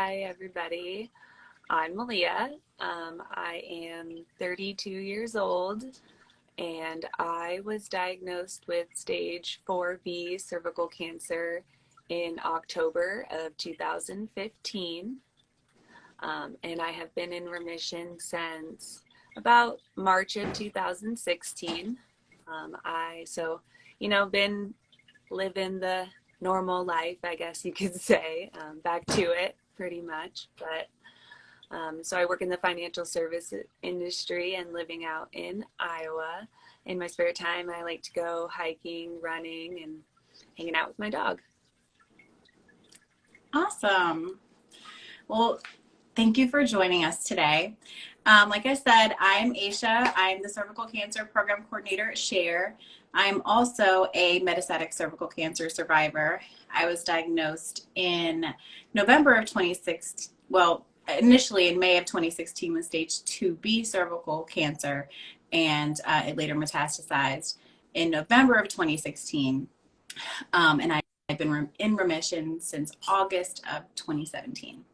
Hi, everybody. I'm Malia. I am 32 years old, and I was diagnosed with stage 4B cervical cancer in October of 2015. And I have been in remission since about March of 2016. Been living the normal life, I guess you could say, back to it pretty much. So I work in the financial service industry and living out in Iowa. In my spare time, I like to go hiking, running, and hanging out with my dog. Awesome. Well, thank you for joining us today. Like I said, I'm Aisha. I'm the cervical cancer program coordinator at SHARE. I'm also a metastatic cervical cancer survivor. I was diagnosed in November of 2016. Well, initially in May of 2016 with stage 2B cervical cancer, and it later metastasized in November of 2016. I've been in remission since August of 2017.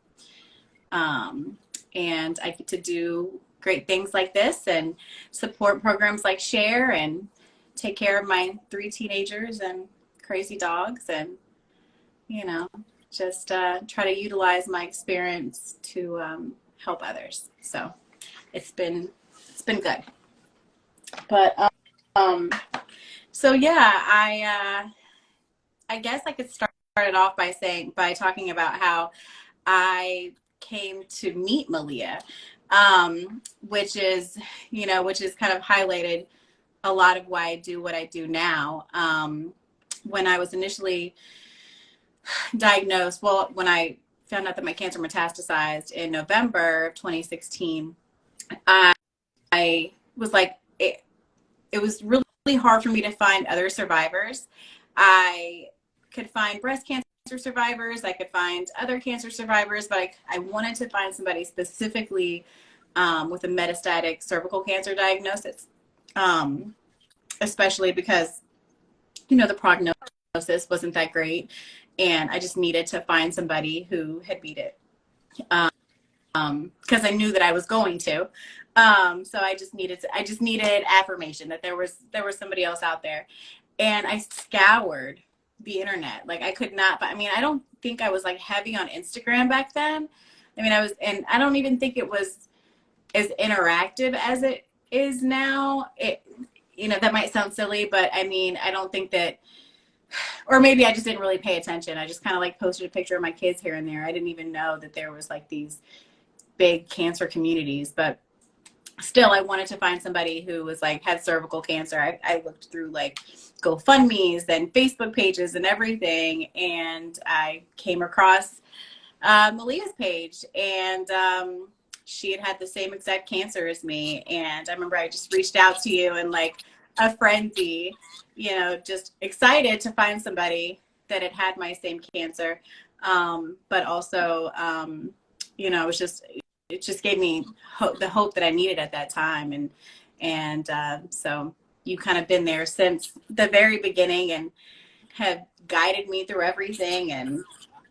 And I get to do great things like this and support programs like SHARE and take care of my 3 teenagers and crazy dogs and, just try to utilize my experience to help others. So it's been good. But I guess I could start it off by talking about how I came to meet Malia, which is kind of highlighted a lot of why I do what I do now. When I was initially diagnosed, when I found out that my cancer metastasized in November of 2016, I was like, it was really hard for me to find other survivors. I could find breast cancer survivors, I could find other cancer survivors, but I wanted to find somebody specifically with a metastatic cervical cancer diagnosis, especially because, the prognosis wasn't that great, and I just needed to find somebody who had beat it, because I knew that I was going to. So I just needed affirmation that there was somebody else out there, and I scoured the internet. Like, I could not, but I don't think I was like heavy on Instagram back then. And I don't even think it was as interactive as it is now. That might sound silly, but I don't think that, or maybe I just didn't really pay attention. I just kind of like posted a picture of my kids here and there. I didn't even know that there was like these big cancer communities, but still, I wanted to find somebody who was like had cervical cancer. I looked through like GoFundMe's and Facebook pages and everything, and I came across Malia's page, and she had the same exact cancer as me. And I remember I just reached out to you in like a frenzy, just excited to find somebody that had my same cancer, but also, it just gave me the hope that I needed at that time. So you've kind of been there since the very beginning and have guided me through everything. And,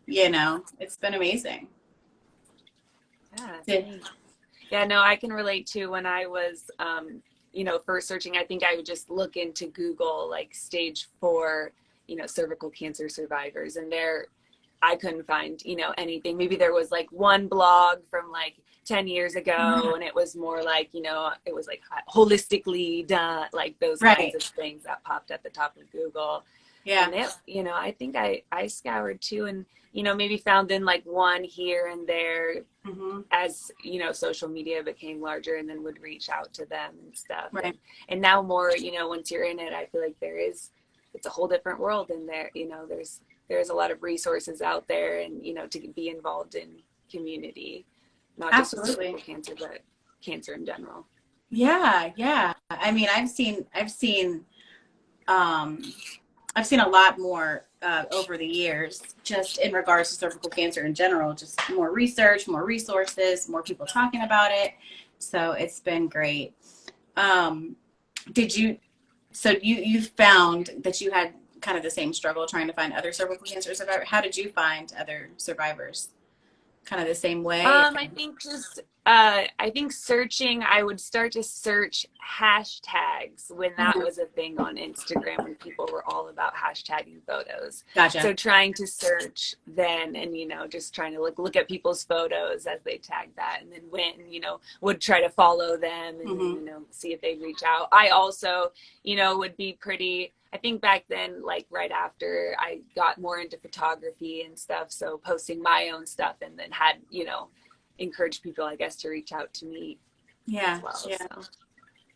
it's been amazing. Yeah, no, I can relate to when I was, first searching. I think I would just look into Google, like stage 4, cervical cancer survivors. And I couldn't find, anything. Maybe there was like one blog from like 10 years ago, and it was more like, it was like holistically done, like those kinds of things that popped at the top of Google. Yeah. And I think I scoured too, and, maybe found in like one here and there, as, social media became larger, and then would reach out to them and stuff. Right. And now more, once you're in it, I feel like it's a whole different world in there. There's a lot of resources out there, and, to be involved in community, not just cervical cancer, but cancer in general. Yeah. I've seen a lot more over the years, just in regards to cervical cancer in general, just more research, more resources, more people talking about it. So it's been great. You found that you had kind of the same struggle trying to find other cervical cancer survivors? How did you find other survivors? kind of the same way? I think just I think searching, I would start to search hashtags when that Mhm. was a thing on Instagram, when people were all about hashtagging photos. Gotcha. So trying to search then, and just trying to look at people's photos as they tagged that, and then went and would try to follow them, and then Hmm. see if they'd reach out. I also would be pretty, I think back then, like right after I got more into photography and stuff, so posting my own stuff, and then had encourage people, I guess, to reach out to me as Yeah, well. yeah. So,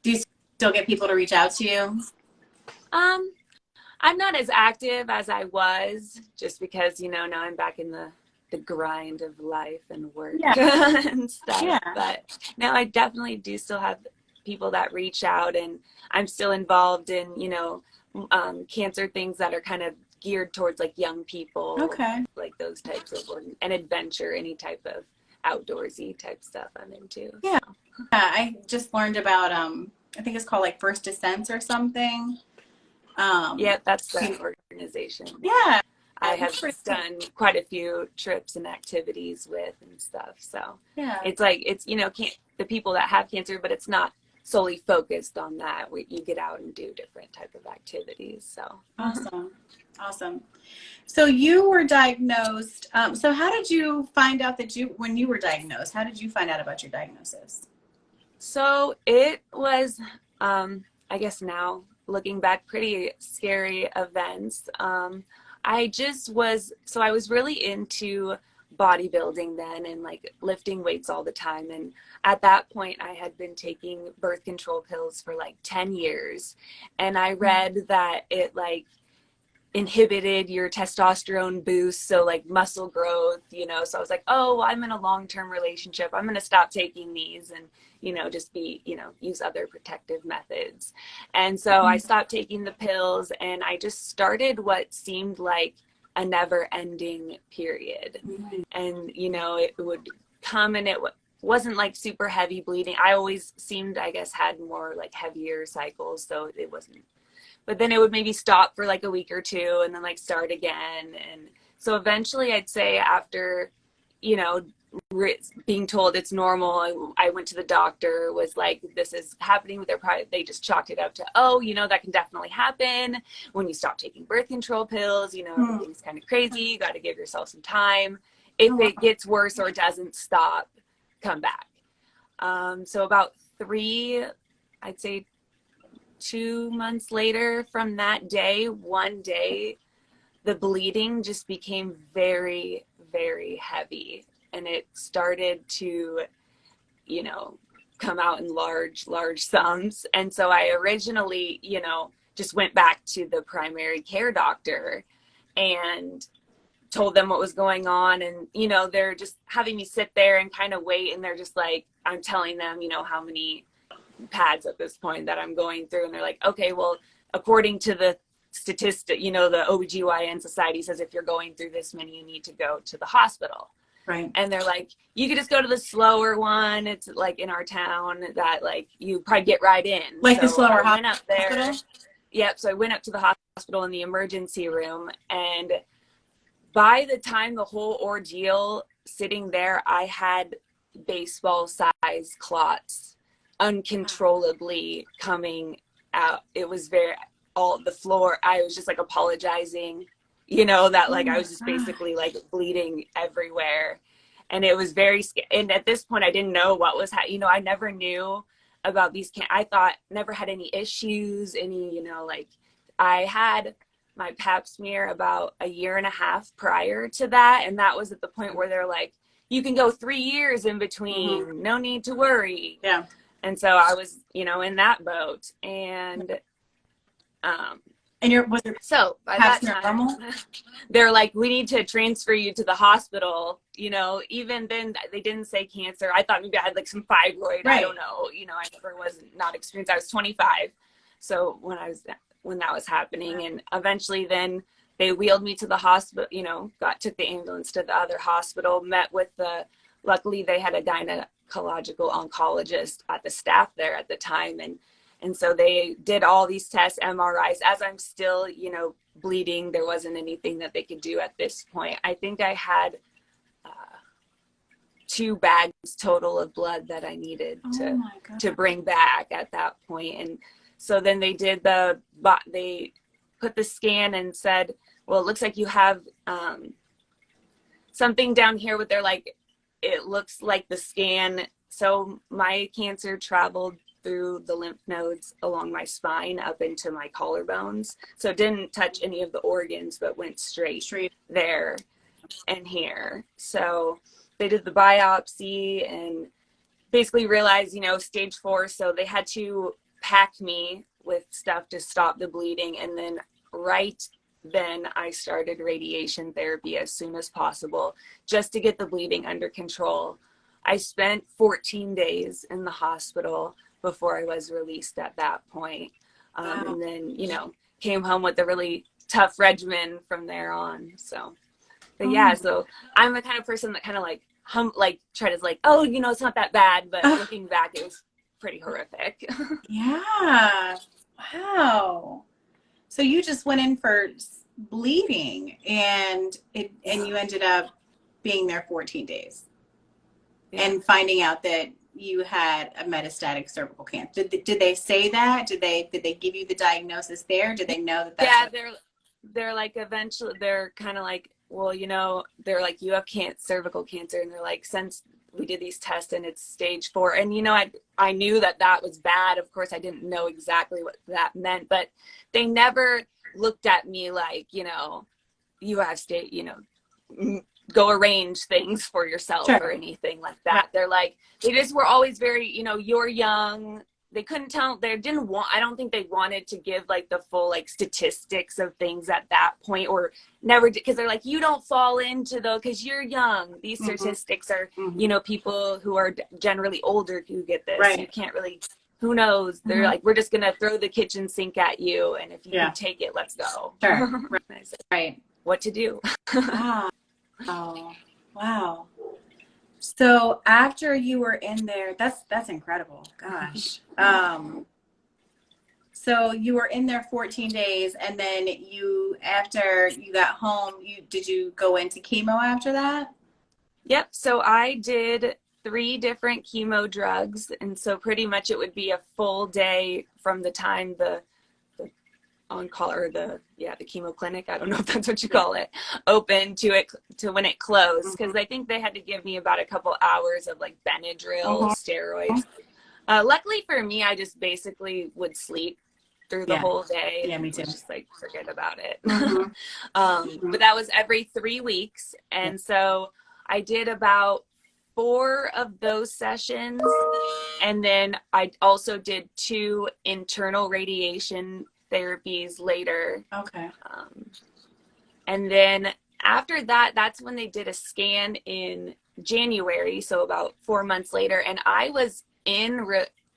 Do you still get people to reach out to you? um, I'm not as active as I was, just because now I'm back in the grind of life and work Yeah, and stuff. yeah. But now I definitely do still have people that reach out, and I'm still involved in cancer things that are kind of geared towards like young people, Okay. like those types of and adventure, any type of outdoorsy type stuff I'm into. Yeah. So. Yeah, I just learned about I think it's called like First Descents or something. Um, Yeah, that's the you- organization that yeah, I have that's pretty cool. done quite a few trips and activities with and stuff. So Yeah, it's like can't the people that have cancer, but it's not solely focused on that. You get out and do different type of activities. So awesome, awesome. So you were diagnosed. So how did you find out that when you were diagnosed, how did you find out about your diagnosis? so it was, I guess now looking back, pretty scary events. I was really into bodybuilding then, and like lifting weights all the time. And at that point, I had been taking birth control pills for like 10 years. And I read that it like inhibited your testosterone boost, so like muscle growth. So I was like, oh, I'm in a long-term relationship, I'm going to stop taking these, and just be use other protective methods. And so I stopped taking the pills, and I just started what seemed like a never ending period. Mhm. And it would come, and it wasn't like super heavy bleeding. I always seemed, I guess, had more like heavier cycles, so it wasn't, but then it would maybe stop for like a week or two and then like start again. And so eventually I'd say after, you know, being told it's normal, I went to the doctor, was like, this is happening with their private. They just chalked it up to, oh, that can definitely happen when you stop taking birth control pills. Hmm. Everything's kind of crazy. You got to give yourself some time. If Oh, it wow. gets worse or it doesn't stop, come back. So about I'd say 2 months later from that day, one day, the bleeding just became very, very heavy. And it started to, you know, come out in large, large sums. And so I originally, just went back to the primary care doctor and told them what was going on. And, they're just having me sit there and kind of wait. And they're just like, I'm telling them, how many pads at this point that I'm going through. And they're like, okay, well, according to the statistic, the OBGYN society says if you're going through this many, you need to go to the hospital. Right. And they're like, you could just go to the slower one. It's like in our town that like you probably get right in. Like the So slower I went up there. hospital? Yep. So I went up to the hospital in the emergency room. And by the time the whole ordeal sitting there, I had baseball size clots uncontrollably coming out. It was all the floor. I was just like apologizing, that Oh like I my was just God. basically like bleeding everywhere. And it was very scary. And at this point, I didn't know what was, I never knew about these. I thought never had any issues, like I had my pap smear about a year and a half prior to that. And that was at the point where they're like, you can go 3 years in Hmm. between, no need to worry. Yeah. And so I was, in that boat. And um, And was your so by pap that smear time, normal? they're like, we need to transfer you to the hospital. Even then they didn't say cancer. I thought maybe I had like some fibroid. I Right. don't know. I never was not experienced. I was 25. So when that was happening, and eventually then they wheeled me to the hospital, took the ambulance to the other hospital, met with luckily they had a gynecological oncologist at the staff there at the time. And so they did all these tests, MRIs. As I'm still, bleeding, there wasn't anything that they could do at this point. I think I had 2 bags total of blood that I needed Oh my God. to bring back at that point. And so then they put the scan and said, well, it looks like you have something down here with it looks like the scan. So my cancer traveled through the lymph nodes along my spine up into my collarbones. So it didn't touch any of the organs, but went straight there and here. So they did the biopsy and basically realized, stage 4. So they had to pack me with stuff to stop the bleeding. And then then I started radiation therapy as soon as possible just to get the bleeding under control. I spent 14 days in the hospital before I was released at that point. Wow. And then, came home with a really tough regimen from there on. So, but yeah, so I'm the kind of person that kind of try to oh, it's not that bad. But looking back, it was pretty horrific. Yeah. Wow. So you just went in for bleeding and you ended up being there 14 days and finding out that you had a metastatic cervical cancer. Did they say that? Did they give you the diagnosis there? Did they know that that's they're eventually they're kind of well, they're you have cervical cancer, and they're since we did these tests and it's stage 4, and I knew that was bad. Of course, I didn't know exactly what that meant, but they never looked at me you have go arrange things for yourself or anything like that. They're they just were always very, you're young. They couldn't tell, I don't think they wanted to give the full statistics of things at that point, or never, because they're you don't fall into because you're young. These statistics are, people who are generally older who get this. Right. You can't really, who knows? They're we're just going to throw the kitchen sink at you, and if you can take it, let's go. Sure. I said, Right. what to do? Wow. Wow. So after you were in there, that's incredible. Gosh. So you were in there 14 days, and then after you got home, did you go into chemo after that? Yep. So I did 3 different chemo drugs, and so pretty much it would be a full day from the time the on-call, or the chemo clinic, I don't know if that's what you call it, open to when it closed, because I think they had to give me about a couple hours of Benadryl, steroids. Luckily for me, I just basically would sleep through the whole day. Yeah, me too. Just forget about it. But that was every 3 weeks, and so I did about 4 of those sessions, and then I also did 2 internal radiation therapies later. Okay. And then after that, that's when they did a scan in January, so about 4 months later, and I was in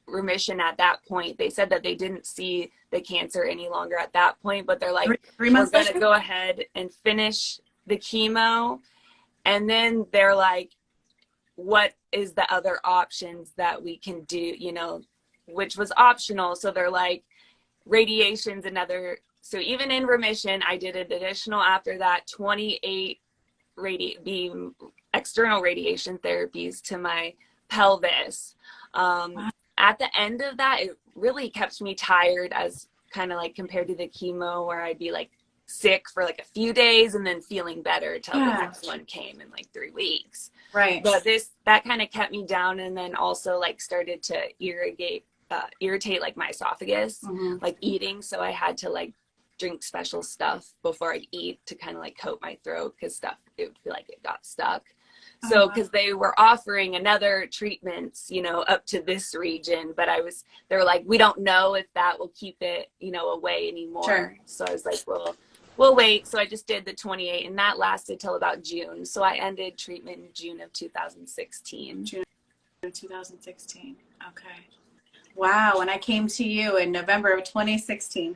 remission at that point. They said that they didn't see the cancer any longer at that point, but they're 3 months we're going to go ahead and finish the chemo, and then they're what is the other options that we can do, which was optional. So they're radiation's another. So even in remission, I did an additional, after that, 28 beam external radiation therapies to my pelvis. At the end of that, it really kept me tired, as kind of compared to the chemo, where I'd be sick for a few days and then feeling better till the next one came in 3 weeks. Right. But that kind of kept me down, and then also started to irritate my esophagus, eating. So I had to drink special stuff before I eat to kind of coat my throat, because it would feel it got stuck. So because they were offering another treatments, up to this region, but they were we don't know if that will keep it, away anymore. Sure. So I was well, we'll wait. So I just did the 28, and that lasted till about June. So I ended treatment in June of 2016. June of 2016. Okay. Wow. And I came to you in November of 2016.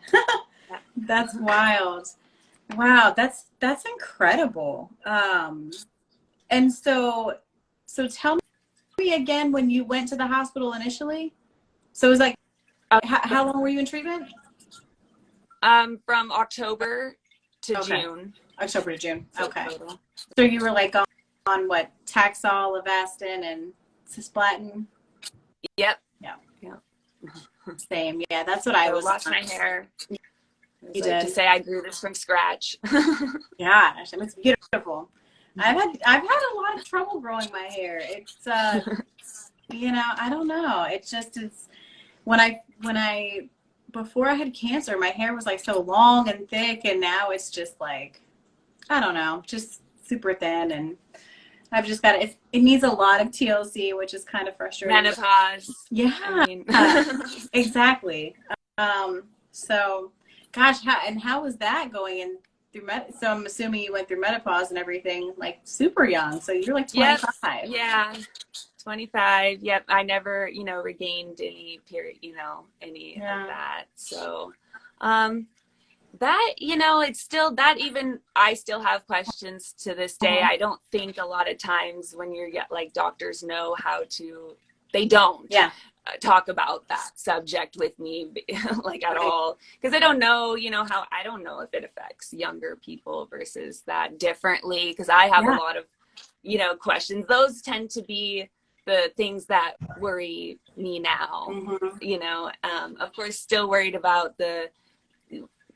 That's wild. Wow. That's incredible. And so tell me again, when you went to the hospital initially. So it was how long were you in treatment? From October to June. October to June. So okay. total. So you were what, Taxol, Avastin, and cisplatin. Yep. Yeah. Yeah. Same. Yeah, that's what I So was lost on. my hair. You Like to did. say I grew this from scratch. Gosh, it's beautiful. I've had a lot of trouble growing my hair. It's I don't know. It's just it's when I before I had cancer, my hair was like so long and thick, and now it's just like, I don't know, just super thin, and I've just got it needs a lot of TLC, which is kind of frustrating. Menopause. I Yeah, mean, exactly. So, gosh, how was that going in through So I'm assuming you went through menopause and everything like super young. So you're like yep. 25. Yeah. 25. Yep. I never, regained any period, any of Yeah. that. So, that, it's still that even I still have questions to this day. Uh-huh. I don't think a lot of times when you're like doctors know how to, they don't Yeah. talk about that subject with me like at Right. all, because I don't know, how I don't know if it affects younger people versus that differently, because I have a Yeah. lot of questions. Those tend to be the things that worry me now. Mm-hmm. Of course, still worried about the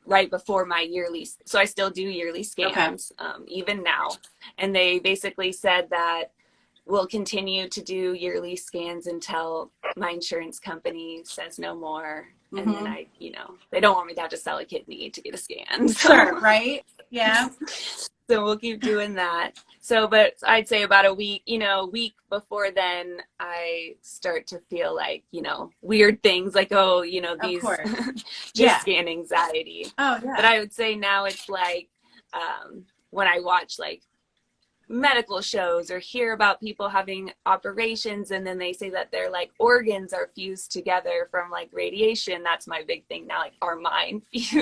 right before my yearly, so I still do yearly Okay. scans, even now, and they basically said that we'll continue to do yearly scans until my insurance company says no more. And then Mm-hmm. they don't want me to have to sell a kidney to get a scan. Sure. So, Right. Yeah. so we'll keep doing that. So, but I'd say about a week before then, I start to feel like, weird things like, oh, Of these course. just Yeah. scan anxiety. Oh, But yeah. I would say now it's like, when I watch like medical shows or hear about people having operations and then they say that their like organs are fused together from like radiation, that's my big thing now, like, are mine fused?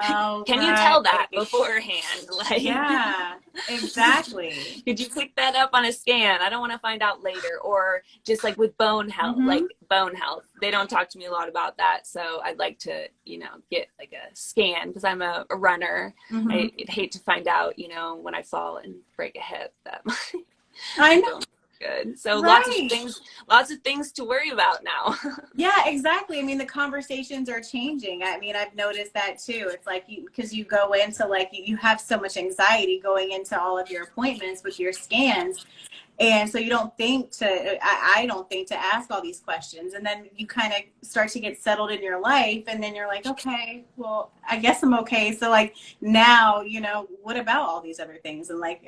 Oh, Can you right. tell that beforehand, like Yeah. Exactly. could you pick that up on a scan? I don't want to find out later. Or just like with Mm-hmm. bone health, they don't talk to me a lot about that, so I'd like to get like a scan because I'm a runner. Mm-hmm. I'd hate to find out when I fall and break a hip that I my know. bones are good. So Right. lots of things to worry about now. Yeah, exactly. I mean, the conversations are changing. I mean, I've noticed that too. It's like because you go into like you have so much anxiety going into all of your appointments with your scans. And so you don't think I don't think to ask all these questions. And then you kind of start to get settled in your life. And then you're like, okay, well, I guess I'm okay. So like now, what about all these other things? And like,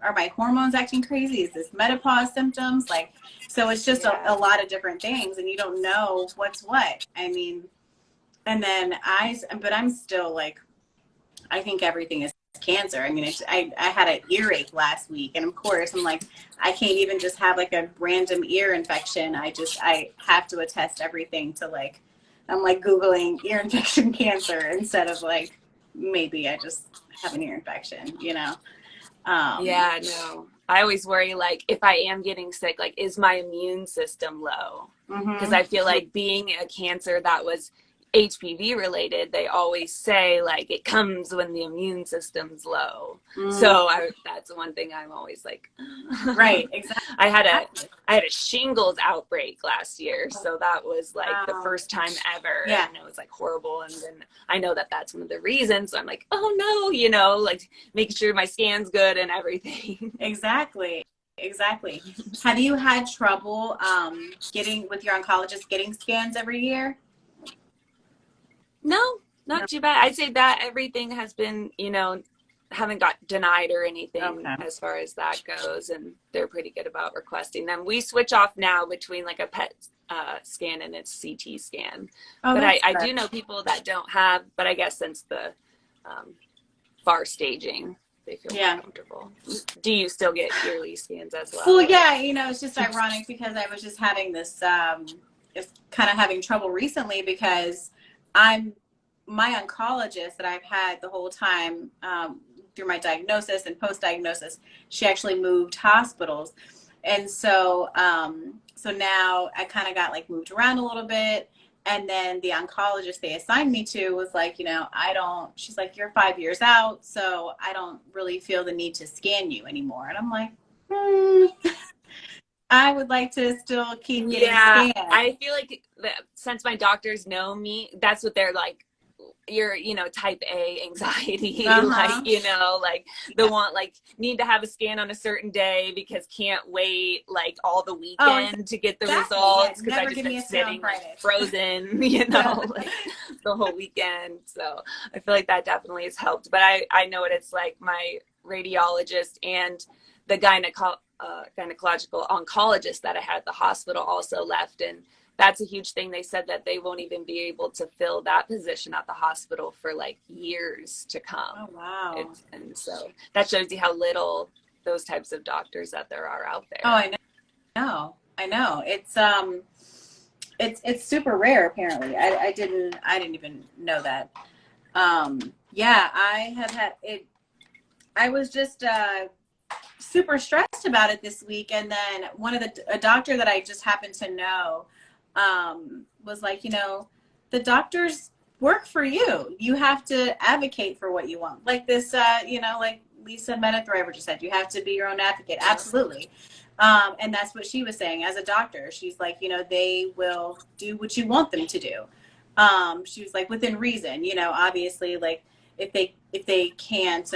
are my hormones acting crazy? Is this menopause symptoms? Like, so it's just a Yeah. lot of different things and you don't know what's what. I mean, and then but I'm still like, I think everything is cancer. I mean, I had an earache last week, and of course, I'm like, I can't even just have like a random ear infection. I have to attest everything to like, I'm like Googling ear infection cancer instead of like, maybe I just have an ear infection. Yeah, no. I always worry, like, if I am getting sick, like, is my immune system low? Because Mm-hmm. I feel like being a cancer that was HPV related, they always say, like, it comes when the immune system's low. Mm, So that's one thing I'm always like, right, exactly. I had a I had a shingles outbreak last year, so that was like the Wow. first time ever, Yeah, and it was like horrible. And then I know that that's one of the reasons. So I'm like, oh no, like making sure my scan's good and everything. exactly. Exactly. Have you had trouble getting with your oncologist getting scans every year? No, No. not too bad. I'd say that everything has been, haven't got denied or anything Okay. as far as that goes, and they're pretty good about requesting them. We switch off now between like a PET scan and its CT scan, Oh, but that's I good. do know people that don't have. But I guess since the um, far staging, they feel more Yeah. comfortable. Do you still get yearly scans as Well, well, or? yeah, it's just ironic because I was just having this, just kind of having trouble recently because I'm my oncologist that I've had the whole time through my diagnosis and post-diagnosis, she actually moved hospitals. And so now I kind of got like moved around a little bit. And then the oncologist they assigned me to was like, she's like, you're 5 years out, so I don't really feel the need to scan you anymore. And I'm like, I would like to still keep getting Yeah, scanned. I feel like since my doctors know me, that's what they're like. You're, type A anxiety, like, Uh-huh. like the Yeah. want, like, need to have a scan on a certain day because can't wait like all the Oh, weekend to get the exactly. Yeah. results because I Never just give me been a scan on sitting like Friday. frozen, like the whole weekend. So I feel like that definitely has helped. But I know what it's like. My radiologist and the gynecological oncologist that I had at the hospital also left, and that's a huge thing. They said that they won't even be able to fill that position at the hospital for like years to come. Oh, wow. And so that shows you how little those types of doctors that there are out Oh, there. I know. I know. It's super rare apparently. I didn't even know that. Yeah, I have had it. I was just super stressed about it this week, and then a doctor that I just happened to know was like, the doctors work for you. You have to advocate for what you want. Like this, like Lisa Meta Thriver just said, you have to be your own advocate. Absolutely. And that's what she was saying as a doctor. She's like, they will do what you want them to do. She was like, within reason, obviously, like if they can't,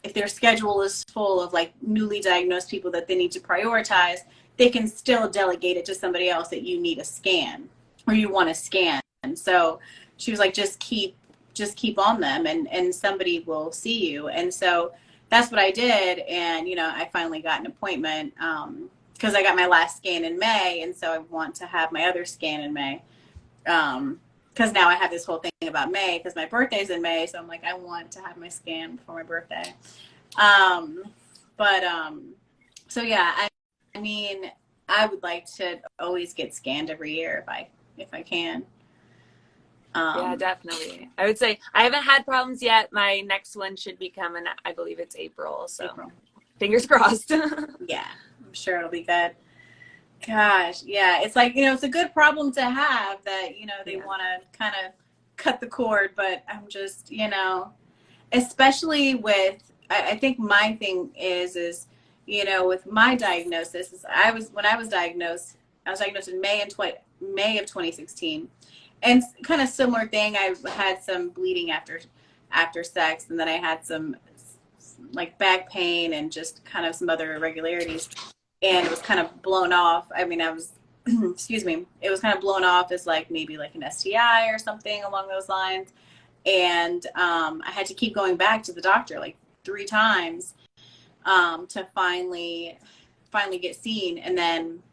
if their schedule is full of like newly diagnosed people that they need to prioritize, they can still delegate it to somebody else that you need a scan or you want to scan. So she was like, just keep on them, and somebody will see you. And so that's what I did. And, I finally got an appointment because I got my last scan in May. And so I want to have my other scan in May. Because now I have this whole thing about May because my birthday's in May. So I'm like, I want to have my scan before my birthday. Um, but so yeah, I mean, I would like to always get scanned every year if I can. Yeah, Um, definitely. I would say I haven't had problems yet. My next one should be coming. I believe it's April. So April. fingers crossed. Yeah, I'm sure it'll be good. Gosh, yeah, it's like, it's a good problem to have that, they Yeah. want to kind of cut the cord, but I'm just, especially with, I think my thing is, with my diagnosis, when I was diagnosed in May of 2016, and kind of similar thing. I had some bleeding after sex, and then I had some like back pain and just kind of some other irregularities, and it was kind of blown off. I mean, I was excuse me, it was kind of blown off as like maybe like an STI or something along those lines. And I had to keep going back to the doctor like 3 times to finally get seen, and then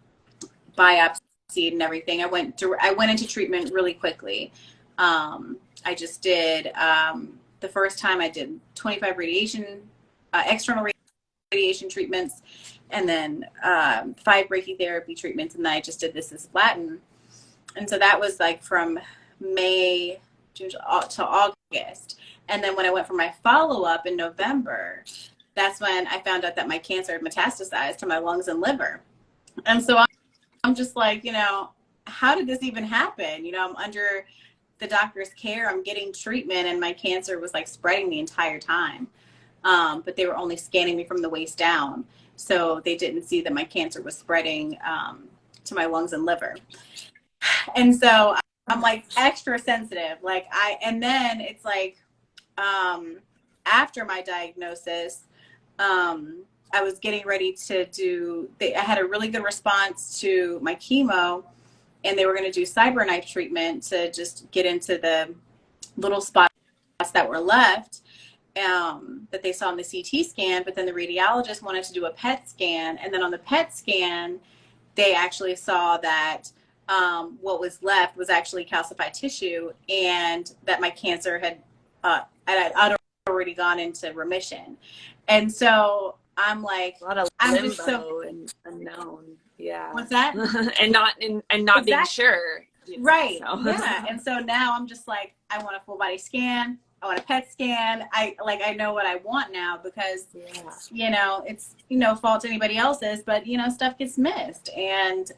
biopsied and everything. I went into treatment really quickly. I just did the first time I did 25 external radiation treatments, and then 5 brachytherapy treatments, and then I just did this cisplatin. And so that was like from May to August. And then when I went for my follow-up in November, that's when I found out that my cancer had metastasized to my lungs and liver. And so I'm just like, how did this even happen? I'm under the doctor's care, I'm getting treatment, and my cancer was like spreading the entire time. But they were only scanning me from the waist down. So they didn't see that my cancer was spreading to my lungs and liver. And so I'm like extra sensitive. And then it's like, after my diagnosis, I was getting ready to I had a really good response to my chemo, and they were going to do cyberknife treatment to just get into the little spots that were left that they saw in the CT scan. But then the radiologist wanted to do a PET scan, and then on the PET scan, they actually saw that what was left was actually calcified tissue, and that my cancer had already gone into remission. And so I'm like, A lot of I'm just so, limbo and unknown. Yeah. what's that? and not being Exactly. sure. Right. So. Yeah. And so now I'm just like, I want a full body scan. I want a PET scan. I know what I want now because, it's, fault anybody else's, but, stuff gets missed. And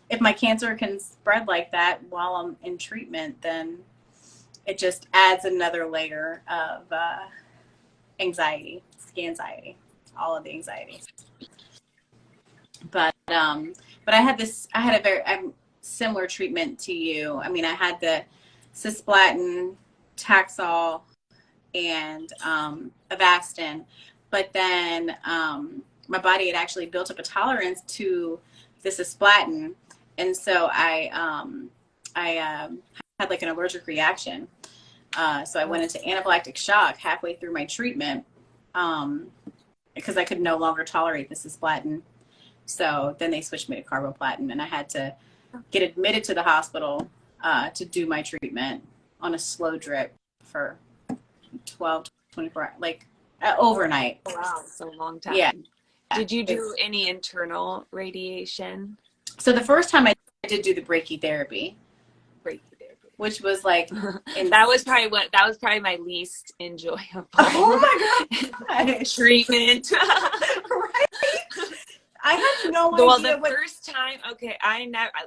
if my cancer can spread like that while I'm in treatment, then it just adds another layer of anxiety, anxiety, all of the anxiety. But I had a very similar treatment to you. I mean, I had the cisplatin, Taxol, and Avastin, but then my body had actually built up a tolerance to the cisplatin, and so I had like an allergic reaction. So I went into anaphylactic shock halfway through my treatment because I could no longer tolerate the cisplatin. So then they switched me to carboplatin, and I had to get admitted to the hospital to do my treatment on a slow drip for 12, 24 hours, like overnight. Oh, wow, so a long time. Yeah. Did you do any internal radiation? So the first time I did do the brachytherapy, which was like that was probably my least enjoyable. Oh my god, treatment. Right? I had no well, idea. The first time, okay,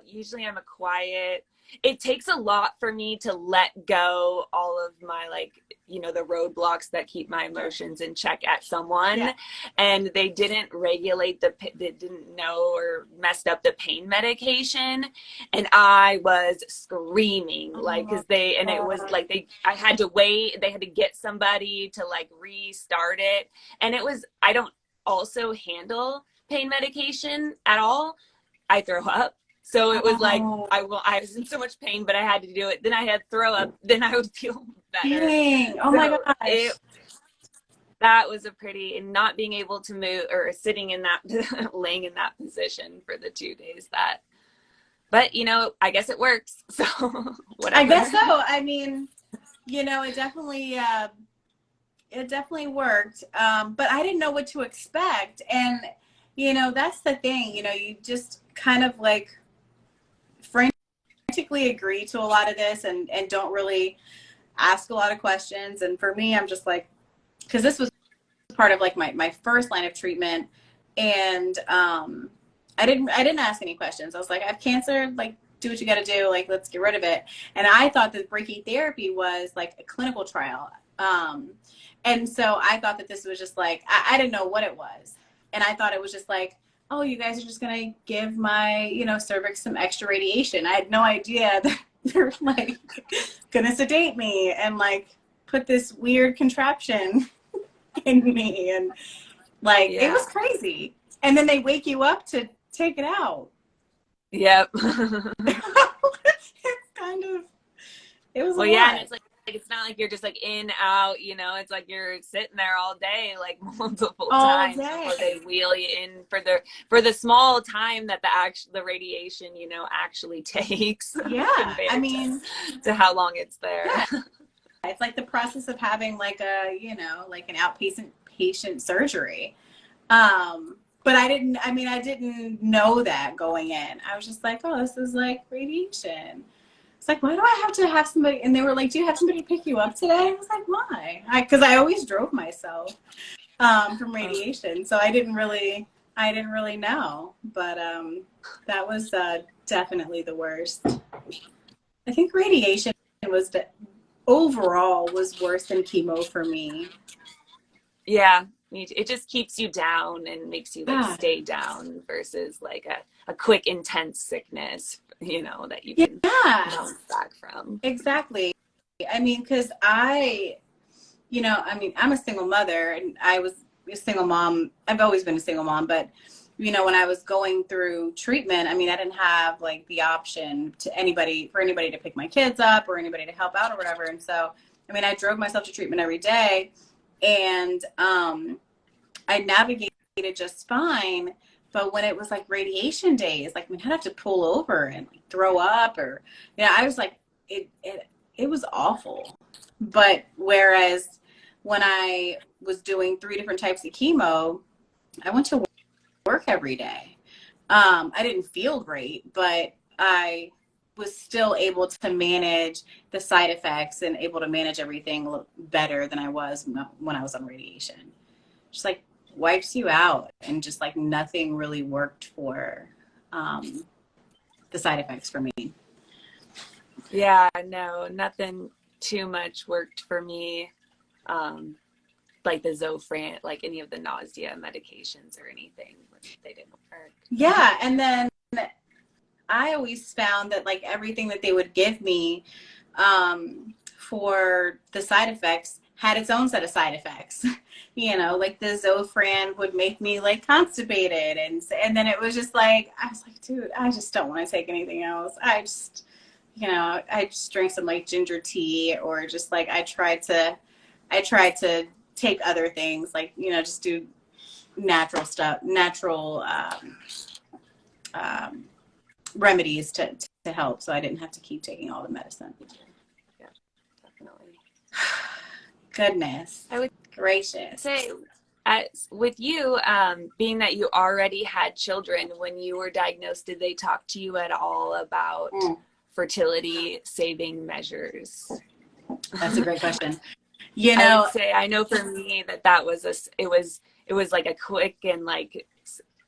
usually I'm a quiet. It takes a lot for me to let go all of my, like, you know, the roadblocks that keep my emotions in check at someone. Yeah. And they didn't regulate they didn't know or messed up the pain medication. And I was screaming, like, cause it was like I had to wait. They had to get somebody to like restart it. And I don't also handle pain medication at all. I throw up. So it was like, I was in so much pain, but I had to do it. Then I had to throw up. Then I would feel better. Dang. Oh, so my gosh. That was and not being able to move or sitting in that, laying in that position for the 2 days but you know, I guess it works. So whatever. I guess so. I mean, you know, it definitely worked. But I didn't know what to expect. And, you know, that's the thing, you know, you just kind of like frantically agree to a lot of this and don't really ask a lot of questions. And for me, I'm just like, because this was part of like my first line of treatment, and I didn't ask any questions. I was like, I have cancer, like, do what you got to do, like, let's get rid of it. And I thought that brachytherapy was like a clinical trial, and so I thought that this was just like, I didn't know what it was, and I thought it was just like, oh, you guys are just gonna give my, you know, cervix some extra radiation. I had no idea that they're like gonna sedate me and like put this weird contraption in me, and like it was crazy. And then they wake you up to take it out. Yep. It's kind of, it was well, yeah, and it's like it's not like you're just like in, out, you know, it's like you're sitting there all day, like multiple times before they wheel you in for the small time that the radiation, you know, actually takes. Yeah. I mean, to how long it's there. Yeah. It's like the process of having like a, you know, like an outpatient patient surgery. But I didn't know that going in. I was just like, oh, this is like radiation. It's like, why do I have to have somebody? And they were like, do you have somebody to pick you up today? I was like, why? Because I always drove myself from radiation. So I didn't really know. But that was definitely the worst. I think radiation overall was worse than chemo for me. Yeah. It just keeps you down and makes you like stay down versus like a quick intense sickness, you know, that you can bounce back from. Exactly. I mean, because you know, I mean, I'm a single mother, and I was a single mom. I've always been a single mom, but you know, when I was going through treatment, I mean, I didn't have like the option for anybody to pick my kids up or anybody to help out or whatever. And so, I mean, I drove myself to treatment every day, and I navigated just fine. But when it was like radiation days, like I'd have to pull over and like, throw up, or, you know, I was like, it was awful. But whereas when I was doing 3 different types of chemo, I went to work every day. I didn't feel great, but I was still able to manage the side effects and able to manage everything a little better than I was when I was on radiation. Just like wipes you out, and just like nothing really worked for the side effects for me. Yeah, no, nothing too much worked for me. Like the Zofran, like any of the nausea medications or anything, they didn't Yeah. And then I always found that like everything that they would give me for the side effects had its own set of side effects. You know, like the Zofran would make me like constipated, and then it was just like I was like, dude, I just don't want to take anything else. I just drank some like ginger tea, or just like I tried to take other things, like, you know, just do natural stuff, natural um, remedies to help, so I didn't have to keep taking all the medicine. Yeah, definitely. Goodness I would gracious. say, with you, being that you already had children, when you were diagnosed, did they talk to you at all about fertility saving measures? That's a great question. You I know, would say, I know for me that it was like a quick and like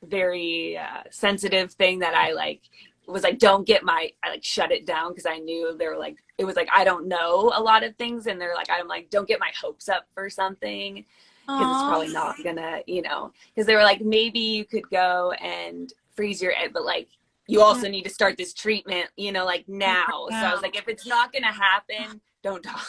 very sensitive thing that I like was like, I like shut it down, because I knew they were like, it was like, I don't know a lot of things, and they're like, I'm like, don't get my hopes up for something, because it's probably not gonna, you know, because they were like, maybe you could go and freeze your egg, but like, you also need to start this treatment, you know, like now. So I was like, if it's not gonna happen, don't talk.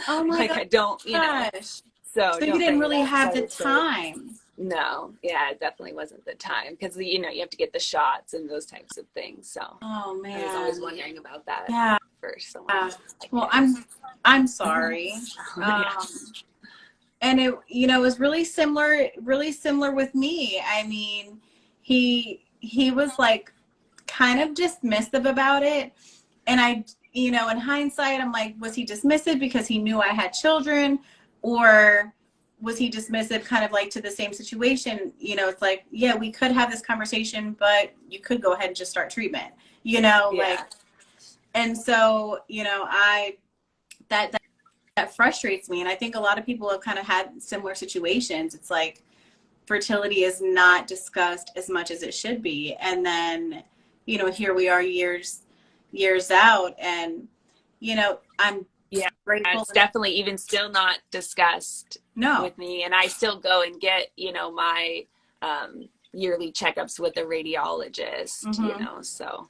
oh my Like, I don't, you know, gosh. so So you don't didn't bring it really up. So have I the would say, time. no, yeah, it definitely wasn't the time, because, you know, you have to get the shots and those types of things. So Oh I was always man. wondering about that Yeah. first. So Well, kids. I'm sorry. Yeah. And it, you know, was really similar with me. I mean, he was like kind of dismissive about it. And I, you know, in hindsight, I'm like, was he dismissive because he knew I had children, or was he dismissive kind of like to the same situation? You know, it's like, yeah, we could have this conversation, but you could go ahead and just start treatment, you know, Yeah. like, and so, you know, that, that frustrates me. And I think a lot of people have kind of had similar situations. It's like fertility is not discussed as much as it should be. And then, you know, here we are years out, and, you know, I'm Yeah. grateful. It's definitely even still not discussed No. with me. And I still go and get, you know, my yearly checkups with a radiologist, you Mm-hmm. know, so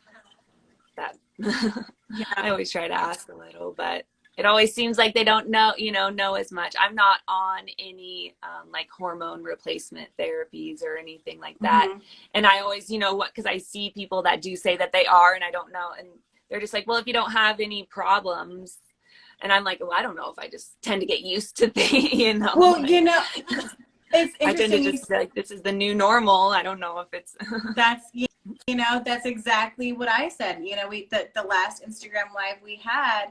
that Yeah. I always try to ask a little, but it always seems like they don't know, you know as much. I'm not on any like hormone replacement therapies or anything like that. Mm-hmm. And I always, you know what, because I see people that do say that they are, and I don't know. And they're just like, well, if you don't have any problems. And I'm like, well, I don't know if I just tend to get used to things, you know. Well, Like, you know, it's I tend to interesting. just like, this is the new normal. I don't know if it's. That's, you know, that's exactly what I said. You know, the last Instagram live we had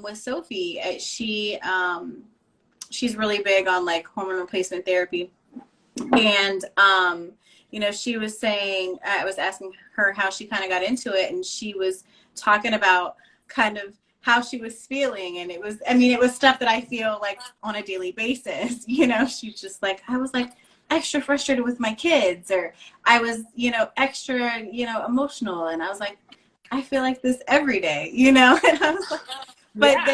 with Sophie, she's really big on like hormone replacement therapy. And, you know, she was saying, I was asking her how she kind of got into it, and she was talking about kind of how she was feeling. And it was, I mean, it was stuff that I feel like on a daily basis. You know, she's just like, I was like extra frustrated with my kids, or I was, you know, extra, you know, emotional. And I was like, I feel like this every day, you know? And I was like, but Yeah.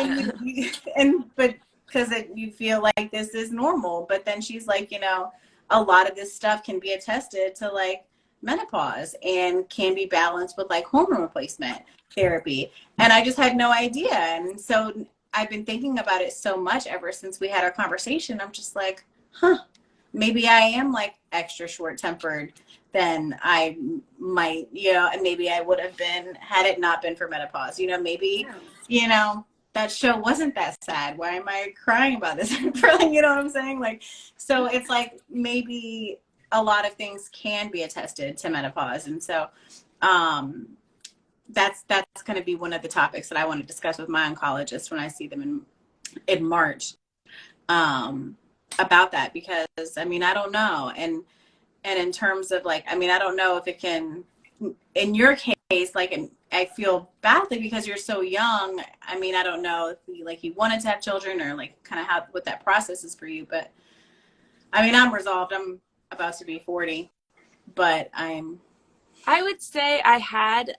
then but because you feel like this is normal. But then she's like, you know, a lot of this stuff can be attested to like menopause and can be balanced with like hormone replacement therapy. And I just had no idea. And so I've been thinking about it so much ever since we had our conversation. I'm just like, huh, maybe I am like extra short tempered than I might, you know, and maybe I would have been had it not been for menopause. You know, maybe, you know, that show wasn't that sad. Why am I crying about this? You know what I'm saying? Like, so it's like maybe a lot of things can be attested to menopause. And so that's going to be one of the topics that I want to discuss with my oncologist when I see them in March, about that, because I mean, I don't know. And in terms of like, I mean, I don't know if it can, in your case, like, and I feel badly because you're so young. I mean, I don't know if you wanted to have children, or like kind of how, what that process is for you. But I mean, I'm resolved. I'm about to be 40, but I would say I had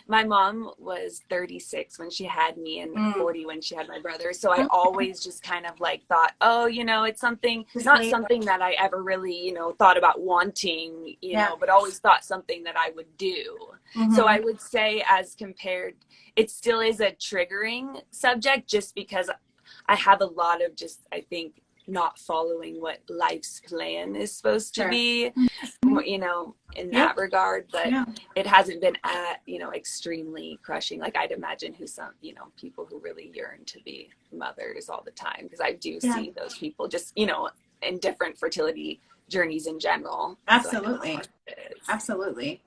My mom was 36 when she had me and 40 when she had my brother. So I Okay. always just kind of like thought, oh, you know, it's something, Just not later. something that I ever really, you know, thought about wanting, you Yeah. know, but always thought something that I would do. So I would say, as compared, it still is a triggering subject just because I have a lot of just, I think, not following what life's plan is supposed to Sure. be, you know, in Yeah. that regard. But Yeah. it hasn't been you know, extremely crushing. Like I'd imagine you know, people who really yearn to be mothers all the time, because I do see those people just, you know, in different fertility journeys in general. Absolutely. Absolutely.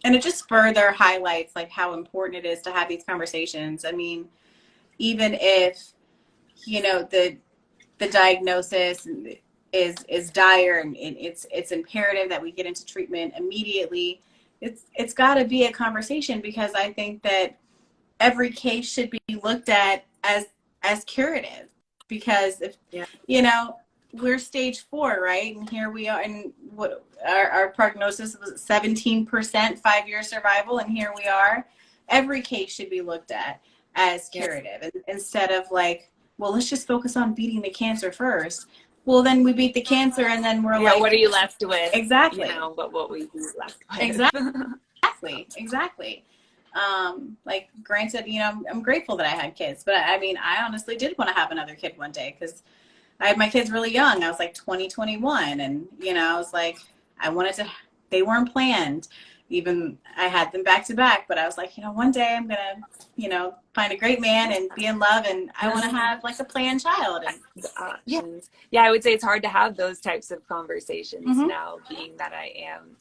And it just further highlights like how important it is to have these conversations. I mean, even if, you know, the diagnosis is dire and it's imperative that we get into treatment immediately, it's got to be a conversation, because I think that every case should be looked at as curative, because if you know, we're stage 4, right? And here we are, and what our prognosis was 17% 5-year survival, and here we are. Every case should be looked at as curative, and instead of like, well, let's just focus on beating the cancer first. Well, then we beat the cancer, and then we're like, what are you left with? Exactly. You know, what we be left with. Exactly. Like, granted, you know, I'm grateful that I had kids, but I mean, I honestly did want to have another kid one day, because I had my kids really young. I was like 21, and you know, I was like, they weren't planned. Even I had them back to back, but I was like, you know, one day I'm gonna, you know, find a great man and be in love, and I want to have like a planned child. And yeah, I would say it's hard to have those types of conversations now, being that I am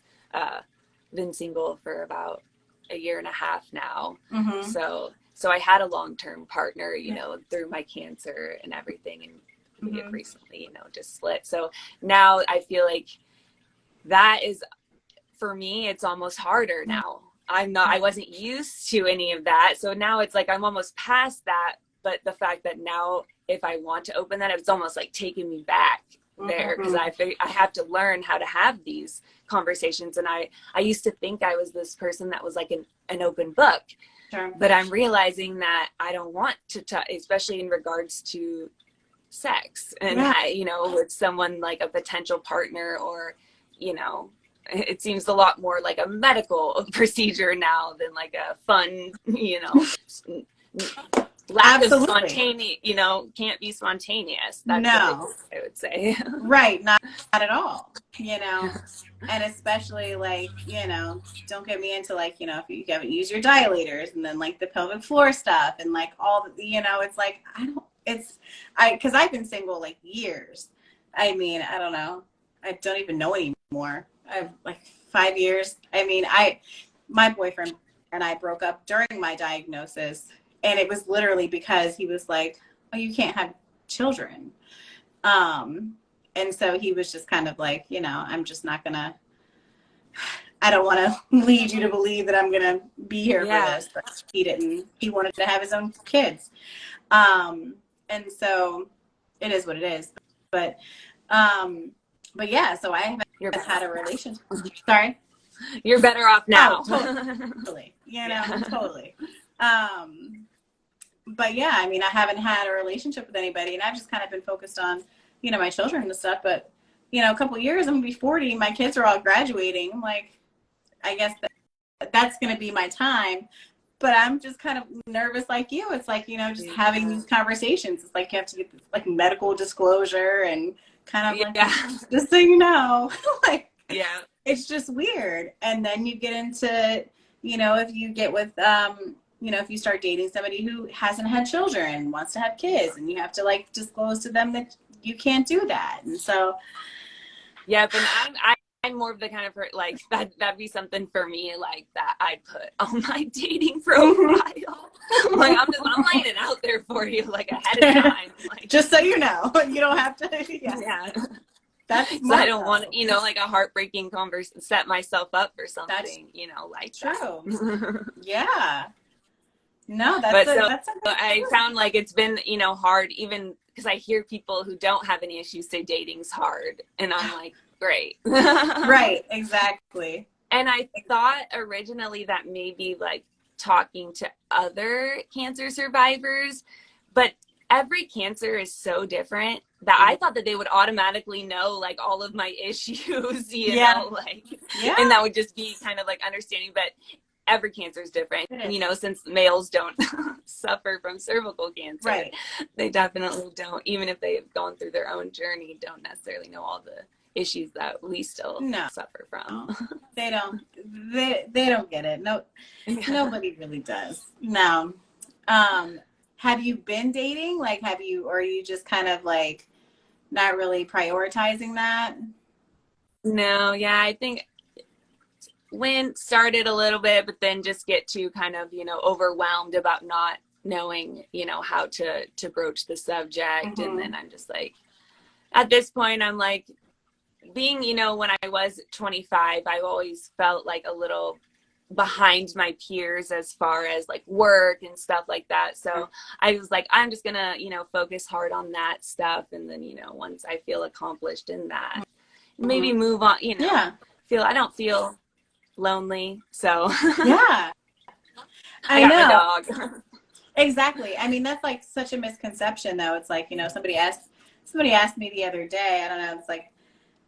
been single for about a year and a half now. So I had a long-term partner, you know, through my cancer and everything, and we have recently, you know, just split. So now I feel like that is, for me, it's almost harder now. I wasn't used to any of that. So now it's like I'm almost past that. But the fact that now, if I want to open that, it's almost like taking me back there, because I have to learn how to have these conversations. And I used to think I was this person that was like an open book. Sure. But I'm realizing that I don't want to talk, especially in regards to sex and, you know, with someone like a potential partner, or, you know, it seems a lot more like a medical procedure now than like a fun, you know, lack of spontaneous, you know, can't be spontaneous. That's no, I would say. Right. Not at all, you know, and especially like, you know, don't get me into like, you know, if you haven't used your dilators, and then like the pelvic floor stuff, and like all the, you know, it's like, because I've been single like years. I mean, I don't know. I don't even know anymore. I've like 5 years. I mean, my boyfriend and I broke up during my diagnosis, and it was literally because he was like, oh, you can't have children. And so he was just kind of like, you know, I'm just not gonna, I don't want to lead you to believe that I'm gonna be here for this. But he wanted to have his own kids. And so it is what it is. But yeah, so I haven't had a relationship. Sorry? You're better off now. Oh, totally. You know, totally. But yeah, I mean, I haven't had a relationship with anybody, and I've just kind of been focused on, you know, my children and stuff. But, you know, a couple of years, I'm going to be 40. My kids are all graduating. I'm like, I guess that's going to be my time. But I'm just kind of nervous like you. It's like, you know, just having these conversations. It's like you have to get this, like, medical disclosure and kind of like, just so you know, like, it's just weird. And then you get into, you know, if you get with, you know, if you start dating somebody who hasn't had children and wants to have kids, and you have to like disclose to them that you can't do that. And so, but I'm more of the kind of like that'd be something for me, like that I'd put on my dating profile. Like I'm laying it out there for you, like ahead of time, like just so you know, you don't have to. That's so I don't want, you know, like a heartbreaking conversation, set myself up for something, you know, like true. That. No, I found like it's been, you know, hard, even because I hear people who don't have any issues say dating's hard, and I'm like, great. Right, exactly. And I thought originally that maybe like talking to other cancer survivors, but every cancer is so different that I thought that they would automatically know like all of my issues, Yeah. like, and Yeah. that would just be kind of like understanding. But every cancer is different, It and is. since males don't suffer from cervical cancer, Right. they definitely don't, even if they've gone through their own journey, don't necessarily know all the issues that we still No, suffer from. they don't. They don't get it. No, Yeah. nobody really does. No. Um, have you been dating? Like, have you, or are you just kind of like not really prioritizing that? No, yeah, I think went started a little bit, but then just get to kind of, overwhelmed about not knowing, how to broach the subject. And Mm-hmm. then I'm just like, at this point, I'm like, being, when I was 25, I always felt like a little behind my peers as far as like work and stuff like that. So I was like, I'm just gonna, focus hard on that stuff. And then, once I feel accomplished in that, maybe Mm-hmm. move on, Yeah. I don't feel lonely. So Yeah. I I got my know. dog. Exactly. I mean, that's like such a misconception, though. It's like, somebody asked me the other day, I don't know, it's like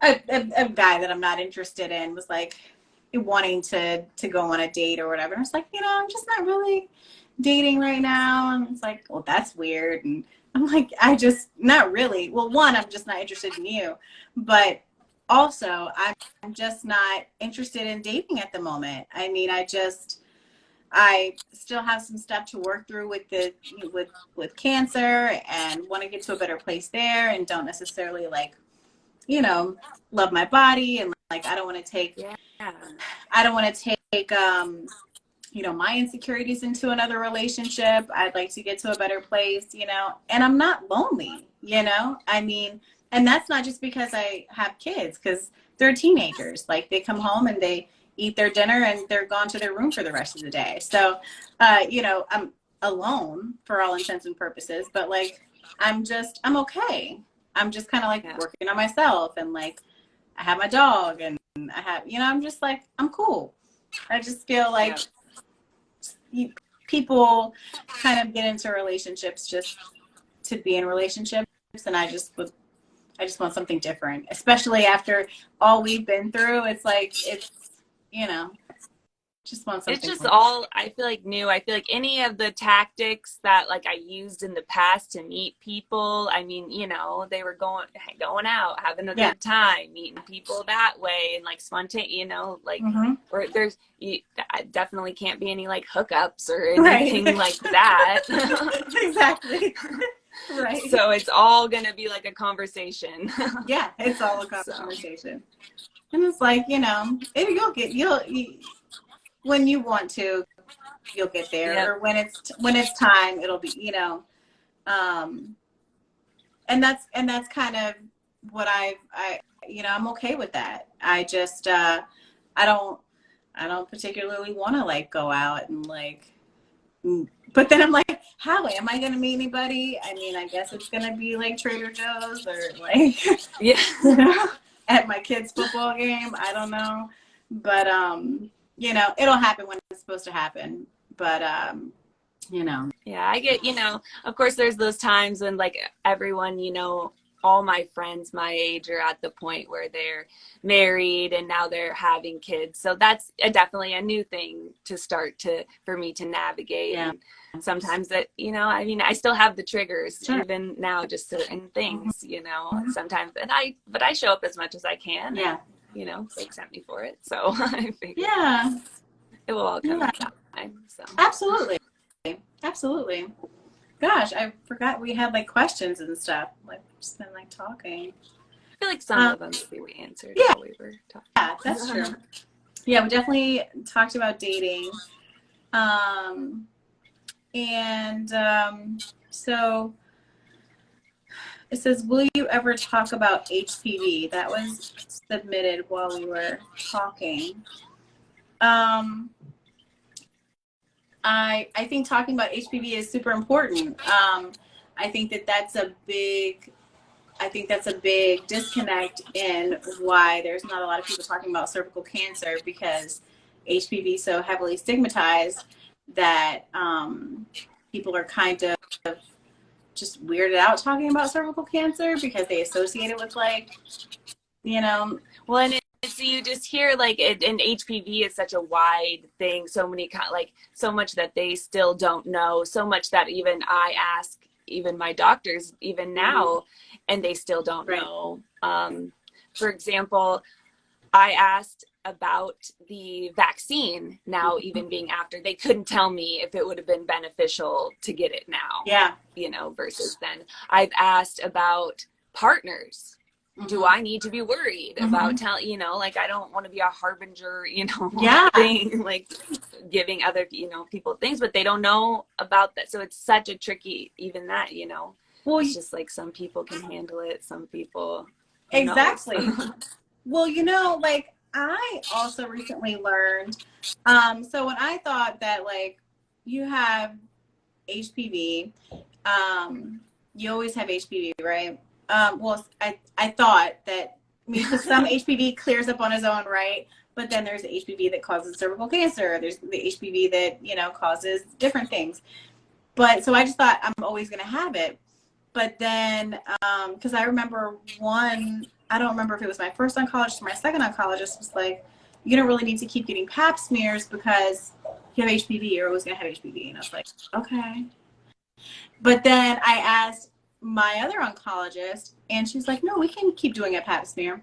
a guy that I'm not interested in was like wanting to go on a date or whatever. And I was like, I'm just not really dating right now. And it's like, well, that's weird. And I'm like, I just, not really. Well, one, I'm just not interested in you. But also, I'm just not interested in dating at the moment. I mean, I still have some stuff to work through with with cancer and want to get to a better place there and don't necessarily like, love my body and like Yeah. I don't want to take my insecurities into another relationship. I'd like to get to a better place, and I'm not lonely, I mean, and that's not just because I have kids, because they're teenagers. Like they come home and they eat their dinner and they're gone to their room for the rest of the day. So, I'm alone for all intents and purposes, but like, I'm okay. I'm just kind of like Yeah. working on myself and like, I have my dog and I have, I'm just like, I'm cool. I just feel like Yeah. people kind of get into relationships just to be in relationships, and I just want something different, especially after all we've been through. It's like you know just want It's something just more. all, I feel like, new. I feel like any of the tactics that like I used in the past to meet people, I mean, they were going out, having a Yeah. good time, meeting people that way, and like spontaneous, like, Mm-hmm. or I definitely can't be any like hookups or anything Right. like that. Exactly. Right. So it's all gonna be like a conversation. Yeah, it's all a So conversation, and it's like, when you want to, you'll get there, yep. or when it's time, it'll be, um and that's kind of what I'm okay with that. I just I don't particularly want to like go out and like, but then I'm like, how am I going to meet anybody? I mean, I guess it's going to be like Trader Joe's or like, Yeah. at my kids' football game. I don't know, but it'll happen when it's supposed to happen. But you know, Yeah, I get, of course there's those times when like everyone, all my friends my age are at the point where they're married and now they're having kids. So that's definitely a new thing to start for me to navigate. yeah, And sometimes that, I mean, I still have the triggers sure, even now, just certain hmm things, sometimes, but I show up as much as I can and, yeah, they accept me for it. So I figure yeah, it will all come yeah, in time. So absolutely, absolutely. Gosh, I forgot we had like questions and stuff. Like, we've just been like talking. I feel like some Um, of them maybe we answered yeah, while we were yeah, that's true. talking. Yeah, we definitely talked about dating. Um, and so it says, will you ever talk about HPV? That was submitted while we were talking. Um, I think talking about HPV is super important. I think that that's a big I think that's a big disconnect in why there's not a lot of people talking about cervical cancer, because HPV is so heavily stigmatized that people are kind of just weirded out talking about cervical cancer because they associate it with, like, you know. Well, and it's, you just hear like it, and HPV is such a wide thing, so many like so much that they still don't know, so much that even I ask even my doctors even now, and they still don't know. For example, I asked about the vaccine now, even being after, they couldn't tell me if it would have been beneficial to get it now. Yeah. You know, versus then. I've asked about partners. Do I need to be worried about telling, you know, like I don't want to be a harbinger, you know, thing, like giving other, you know, people things, but they don't know about that. So it's such a tricky, even that, you know, well, it's just like some people can handle it. Some people. Exactly. Well, you know, like I also recently learned, so when I thought that, like, you have HPV, you always have HPV, right? Well, I thought that, I mean, because some HPV clears up on its own, right? But then there's the HPV that causes cervical cancer. There's the HPV that, you know, causes different things. But so I just thought I'm always going to have it. But then, because I remember I don't remember if it was my first oncologist or my second oncologist was like, you don't really need to keep getting pap smears because you have HPV. You're always going to have HPV. And I was like, okay. But then I asked my other oncologist, and she's like, no, we can keep doing a pap smear.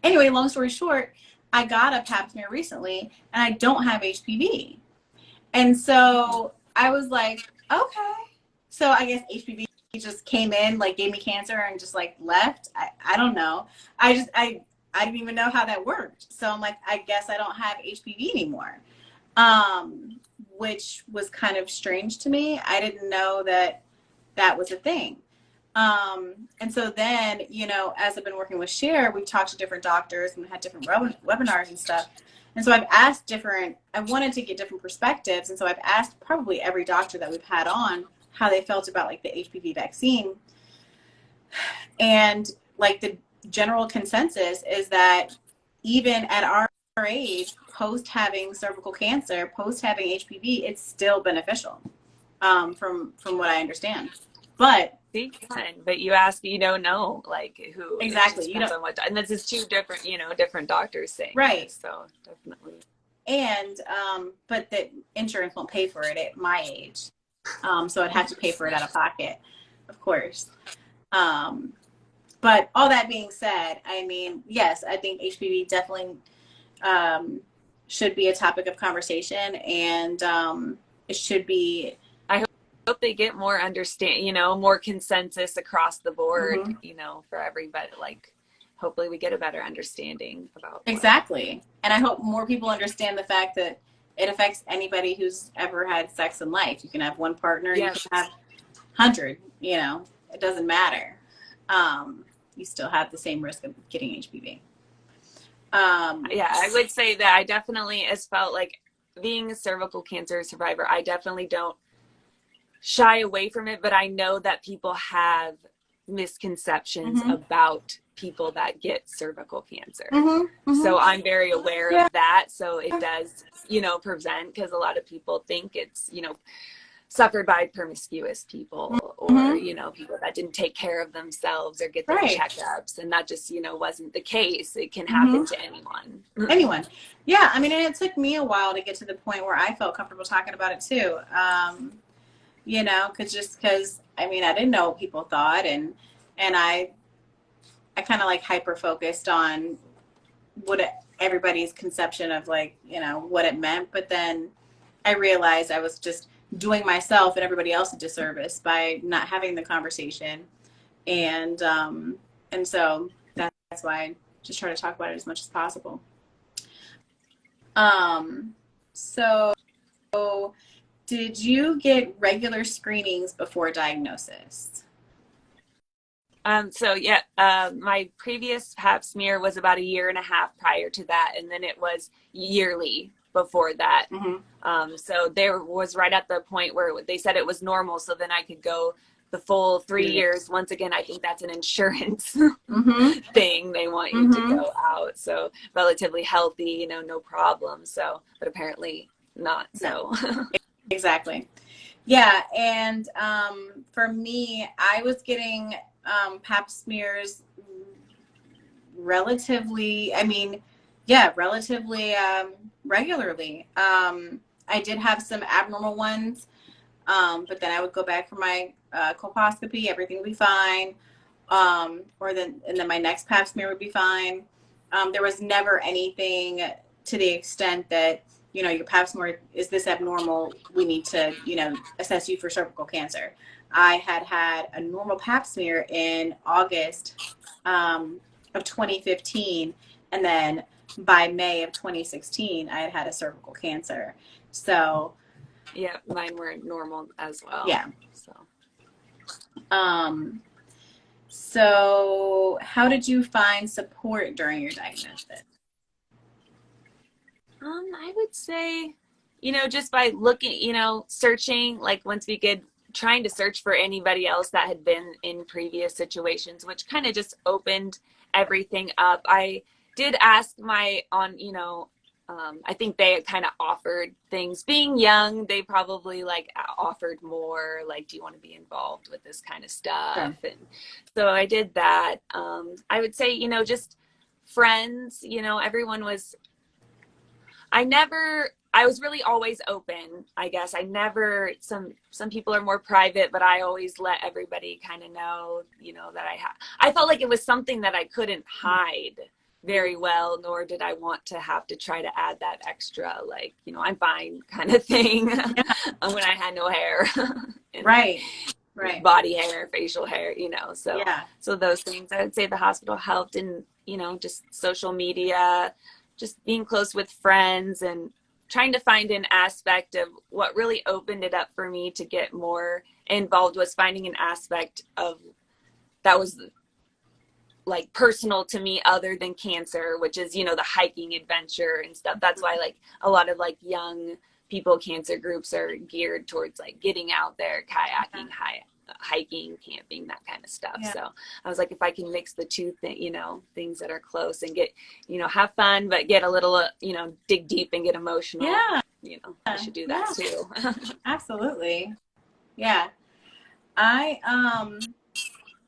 Anyway, long story short, I got a pap smear recently, and I don't have HPV. And so I was like, okay. So I guess HPV just came in, like gave me cancer and just like left. I don't know. I didn't even know how that worked. So I'm like, I guess I don't have HPV anymore. Which was kind of strange to me. I didn't know that that was a thing. And so then, you know, as I've been working with Cher, we've talked to different doctors and had different webinars and stuff. And so I've asked I wanted to get different perspectives. And so I've asked probably every doctor that we've had on how they felt about like the HPV vaccine. And like the general consensus is that even at our age, post having cervical cancer, post having HPV, it's still beneficial, from what I understand. But you ask, you don't know, like who exactly, you know, what, and this is two different, you know, different doctors saying, right? So definitely. And but the insurance won't pay for it at my age, so I'd have to pay for it out of pocket, of course. But all that being said, I mean, yes, I think HPV definitely should be a topic of conversation, and it should be. I hope they get more you know, more consensus across the board, you know, for everybody. Like, hopefully we get a better understanding about exactly. And I hope more people understand the fact that it affects anybody who's ever had sex in life. You can have one partner, you can have 100, you know, it doesn't matter. You still have the same risk of getting HPV. Yeah, I would say that I definitely has felt like, being a cervical cancer survivor, I definitely don't shy away from it, but I know that people have misconceptions about people that get cervical cancer. So I'm very aware of that. So it does, you know, prevent, because a lot of people think it's, you know, suffered by promiscuous people, or you know, people that didn't take care of themselves or get their checkups, and that just, you know, wasn't the case. It can happen to anyone. Yeah, I mean, and it took me a while to get to the point where I felt comfortable talking about it too. You know, because I mean, I didn't know what people thought, and I kind of like hyper focused on everybody's conception of, like, you know, what it meant, but then I realized I was just doing myself and everybody else a disservice by not having the conversation, and so that's why I just try to talk about it as much as possible. So did you get regular screenings before diagnosis? So yeah, my previous pap smear was about 1.5 years prior to that, and then it was yearly before that. So there was right at the point where they said it was normal, so then I could go the full 3 years, once again, I think that's an insurance Mm-hmm. thing. They want you to Mm-hmm. go out. So relatively healthy, you know, no problem. So, but apparently not. No, So, exactly. Yeah, and for me, I was getting pap smears relatively, I mean, yeah, relatively regularly. I did have some abnormal ones, but then I would go back for my colposcopy, everything would be fine. And then my next pap smear would be fine. There was never anything to the extent that, you know, your pap smear is this abnormal. We need to, you know, assess you for cervical cancer. I had a normal pap smear in August of 2015. And then by May of 2016, I had a cervical cancer. So, yeah, mine were normal as well. yeah. So, Um, So, how did you find support during your diagnosis? I would say, you know, just by looking, you know, searching, like once we could, trying to search for anybody else that had been in previous situations, which kind of just opened everything up. I did ask you know, I think they kind of offered things. Being young, they probably like offered more, like, do you want to be involved with this kind of stuff? Sure. And so I did that. I would say, you know, just friends, you know, everyone was, I was really always open, I guess. I never, some people are more private, but I always let everybody kind of know, you know, that I felt like it was something that I couldn't hide very well, nor did I want to have to try to add that extra, like, you know, I'm fine kind of thing Yeah. when I had no hair and Right. Right. body hair, facial hair, you know. So, Yeah. so those things, I would say the hospital helped, and, you know, just social media, just being close with friends, and trying to find an aspect of what really opened it up for me to get more involved was finding an aspect of that was like personal to me other than cancer, which is, you know, the hiking adventure and stuff. That's why like a lot of like young people cancer groups are geared towards like getting out there, kayaking, hiking, camping, that kind of stuff. Yeah. So I was like, if I can mix the two you know, things that are close and get, you know, have fun, but get a little, you know, dig deep and get emotional, Yeah. you know, I should do that too. Absolutely. Yeah. I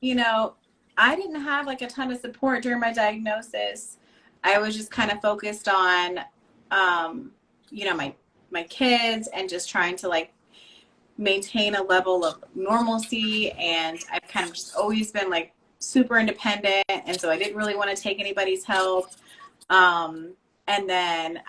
you know, I didn't have like a ton of support during my diagnosis. I was just kind of focused on you know, my kids and just trying to like maintain a level of normalcy. And I've kind of just always been like super independent. And so I didn't really want to take anybody's help. And then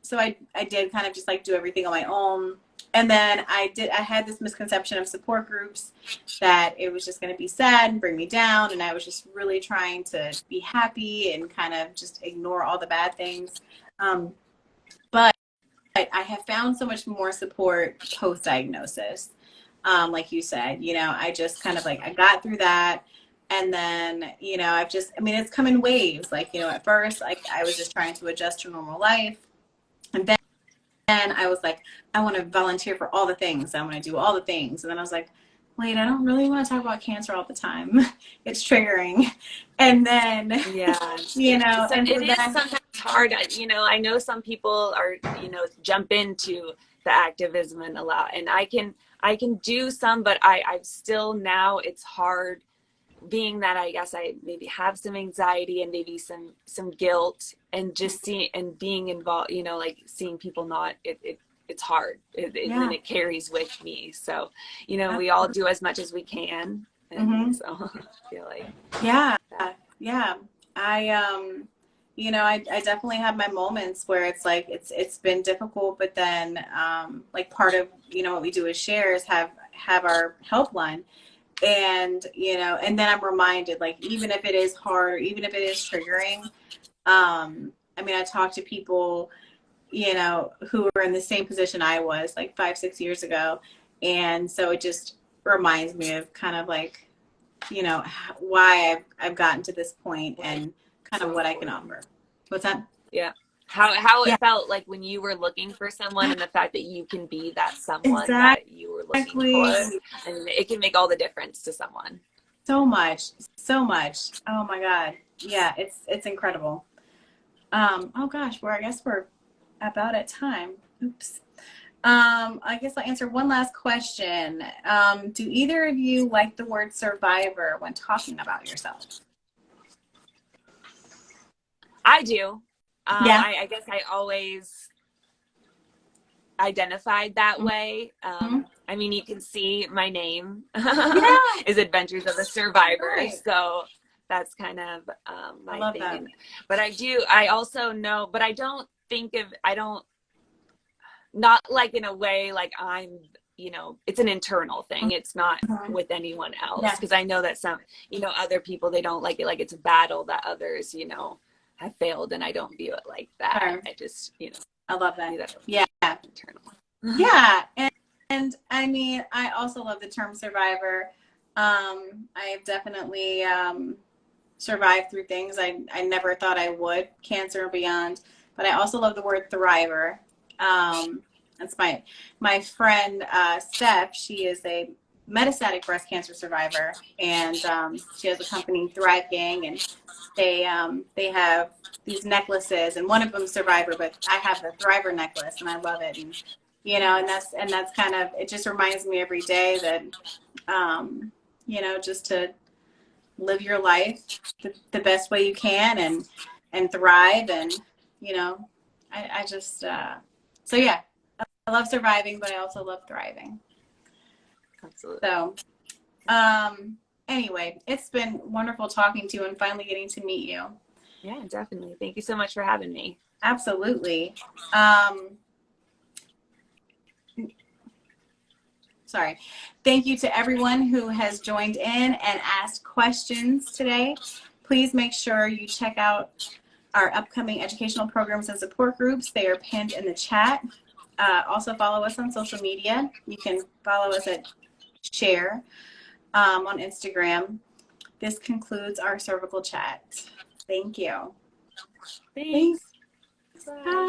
so I did kind of just like do everything on my own. And then I had this misconception of support groups that it was just going to be sad and bring me down. And I was just really trying to be happy and kind of just ignore all the bad things. But I have found so much more support post-diagnosis. Like you said, you know, I just kind of like, I got through that. And then, you know, I mean, it's come in waves. Like, you know, at first, like I was just trying to adjust to normal life. And then I was like, I want to volunteer for all the things. I want to do all the things. And then I was like, wait, I don't really want to talk about cancer all the time. It's triggering. And then, Yeah, you know, so and so it is then, sometimes hard. You know, I know some people are, you know, jump into the activism and allow, and I can do some, but I've still now it's hard, being that I guess I maybe have some anxiety and maybe some guilt, and just seeing and being involved, you know, like seeing people not, it's hard, yeah. and it carries with me. So, you know, we all do as much as we can, and Mm-hmm. so I feel like Yeah. that. Yeah. You know, I definitely have my moments where it's like it's been difficult, but then like part of, you know, what we do as shares have our helpline. And, you know, and then I'm reminded, like, even if it is hard, or even if it is triggering, I mean, I talk to people, you know, who were in the same position I was like 5, 6 years ago. And so it just reminds me of kind of like, you know, why I've gotten to this point and kind of what I can offer. What's that? Yeah. how Yeah, it felt like when you were looking for someone, and the fact that you can be that someone that you were looking for, exactly. and it can make all the difference to someone. So much, so much. Oh my God. Yeah, it's incredible. Oh gosh, I guess we're about at time. Oops. I guess I'll answer one last question. Do either of you like the word survivor when talking about yourself? I do. Yeah. I guess I always identified that way. Mm-hmm. I mean, you can see my name Yeah. is Adventures of a Survivor, Right. so that's kind of I my love thing. that. And but I also know, but I don't think of, I don't, not like in a way like I'm, it's an internal thing. It's not Mhm. with anyone else, Yeah. because I know that some, other people, they don't like it like it's a battle that others, have failed, and I don't view it like that. Sure. I just, I love view that. that Yeah. internal. Yeah. And I mean, I also love the term survivor. I've definitely survived through things I never thought I would, cancer and beyond. But I also love the word thriver. That's my friend Steph. She is a metastatic breast cancer survivor, and she has a company, Thrive Gang, and they have these necklaces, and one of them Survivor, but I have the Thriver necklace, and I love it, and and that's kind of, it just reminds me every day that just to live your life the best way you can, and thrive, and you know I just so yeah, I love surviving, but I also love thriving. Absolutely. So anyway, it's been wonderful talking to you and finally getting to meet you. Yeah, definitely. Thank you so much for having me. Absolutely. Sorry. Thank you to everyone who has joined in and asked questions today. Please make sure you check out our upcoming educational programs and support groups. They are pinned in the chat. Also follow us on social media. You can follow us at Share on Instagram. This concludes our cervical chat. Thank you. Thanks. Thanks. Bye. Bye.